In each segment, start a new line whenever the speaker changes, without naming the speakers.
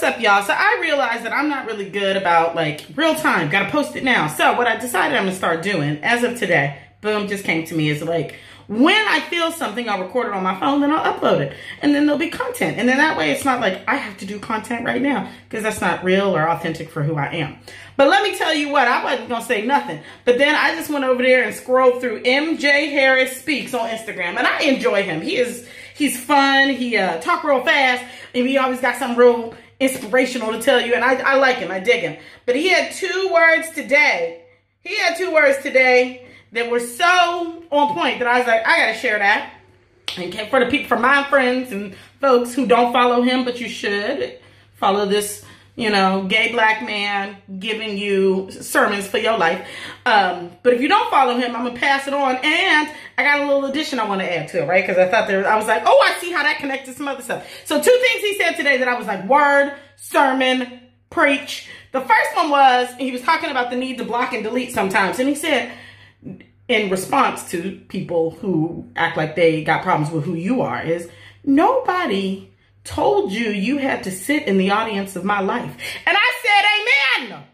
what's up, y'all? So I realized that I'm not really good about like real time. Got to post it now. So what I decided I'm going to start doing as of today, boom, just came to me, is like when I feel something, I'll record it on my phone, then I'll upload it. And then there'll be content. And then that way it's not like I have to do content right now because that's not real or authentic for who I am. But let me tell you what, I wasn't going to say nothing. But then I just went over there and scrolled through MJ Harris Speaks on Instagram. And I enjoy him. He's fun. He talk real fast. And he always got something real inspirational to tell you. And I like him. I dig him. But he had two words today. That were so on point that I was like, I gotta share that. And for the people, for my friends and folks who don't follow him, but you should follow this, you know, gay black man giving you sermons for your life. But if you don't follow him, I'm gonna pass it on. And I got a little addition I want to add to it, right? Because I was like, oh, I see how that connects to some other stuff. So two things he said today that I was like, word, sermon, preach. The first one was, he was talking about the need to block and delete sometimes. And he said, in response to people who act like they got problems with who you are, is nobody told you you had to sit in the audience of my life. And I said, amen.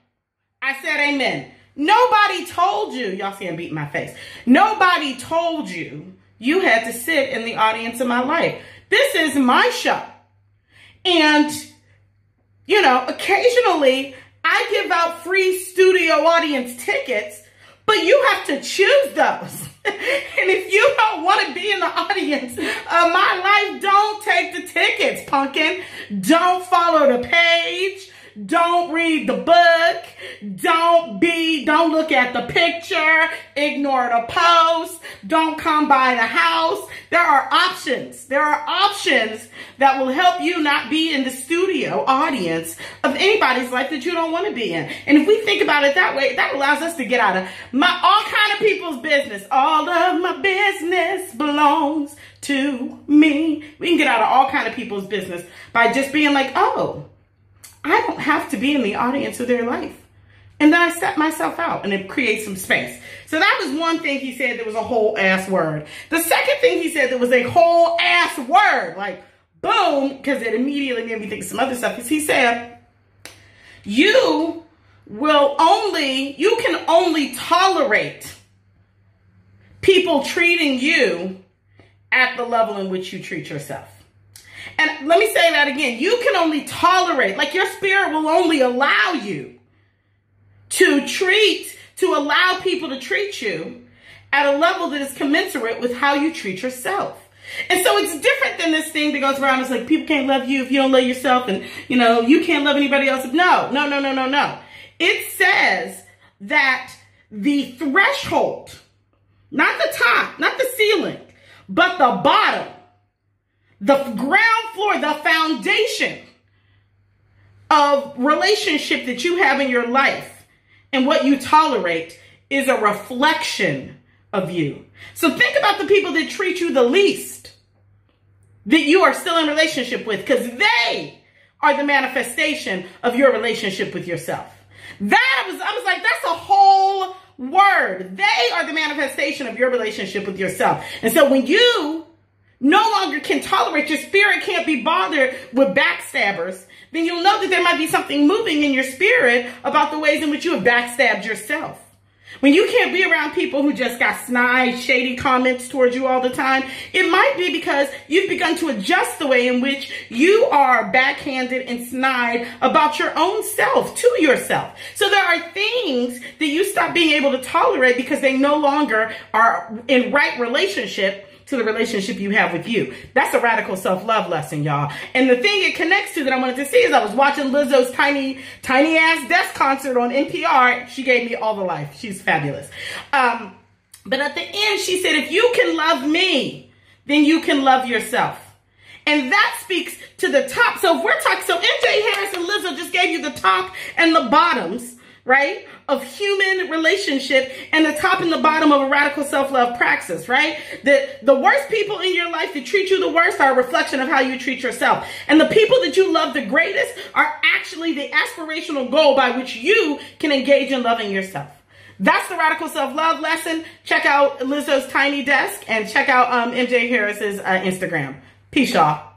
I said, amen. Nobody told you, y'all see I'm beating my face. Nobody told you you had to sit in the audience of my life. This is my show. And, you know, occasionally I give out free studio audience tickets, but you have to choose those. And if you don't want to be in the audience of my life, don't take the tickets, pumpkin. Don't follow the page. Don't read the book. Don't look at the picture. Ignore the post. Don't come by the house. There are options. There are options that will help you not be in the studio audience of anybody's life that you don't want to be in. And if we think about it that way, that allows us to get out of all kind of people's business. All of my business belongs to me. We can get out of all kind of people's business by just being like, oh, I don't have to be in the audience of their life. And then I set myself out and it creates some space. So that was one thing he said that was a whole ass word. The second thing he said that was a whole ass word, like boom, because it immediately made me think of some other stuff, is he said, you can only tolerate people treating you at the level in which you treat yourself. And let me say that again. You can only tolerate, like your spirit will only allow you to allow people to treat you at a level that is commensurate with how you treat yourself. And so it's different than this thing that goes around. It's like people can't love you if you don't love yourself, and you know, you can't love anybody else. No. It says that the threshold, not the top, not the ceiling, but the bottom, the ground floor, the foundation of relationship that you have in your life and what you tolerate is a reflection of you. So think about the people that treat you the least that you are still in relationship with, because they are the manifestation of your relationship with yourself. I was like, that's a whole word. They are the manifestation of your relationship with yourself. And so when you no longer can tolerate, your spirit can't be bothered with backstabbers, then you'll know that there might be something moving in your spirit about the ways in which you have backstabbed yourself. When you can't be around people who just got snide, shady comments towards you all the time, it might be because you've begun to adjust the way in which you are backhanded and snide about your own self to yourself. So there are things that you stop being able to tolerate because they no longer are in right relationship to the relationship you have with you. That's a radical self-love lesson, y'all. And the thing it connects to that I wanted to see is I was watching Lizzo's tiny ass desk concert on NPR. She gave me all the life. She's fabulous. But at the end, she said, if you can love me, then you can love yourself. And that speaks to the top. So if we're talking, so MJ Harris and Lizzo just gave you the top and the bottoms, right, of human relationship, and the top and the bottom of a radical self-love praxis, right? The worst people in your life that treat you the worst are a reflection of how you treat yourself. And the people that you love the greatest are actually the aspirational goal by which you can engage in loving yourself. That's the radical self-love lesson. Check out Lizzo's tiny desk and check out MJ Harris's Instagram. Peace, y'all.